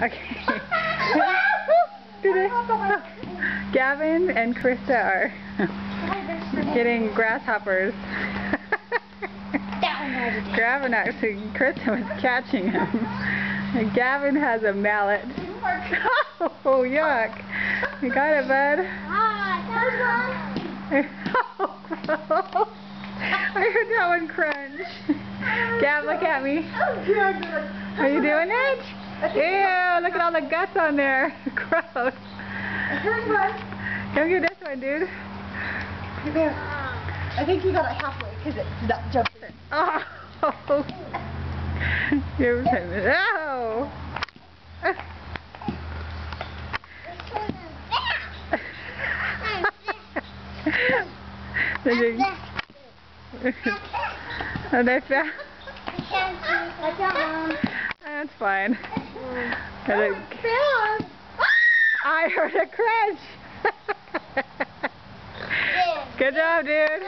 Okay. Gavin and Krista are getting grasshoppers. Gavin actually, Krista was catching him. And Gavin has a mallet. Oh, yuck. You got it, bud? I heard that one crunch. Gav, look at me. Are you doing it? Ew, look at all the guts on there. Gross. Here's one. Come get this one, dude. I think you got it halfway because it's not jumping. Oh. You're oh. Are they fast? I can't, Mom. That's fine. Oh, I heard a crunch. Good job, dude.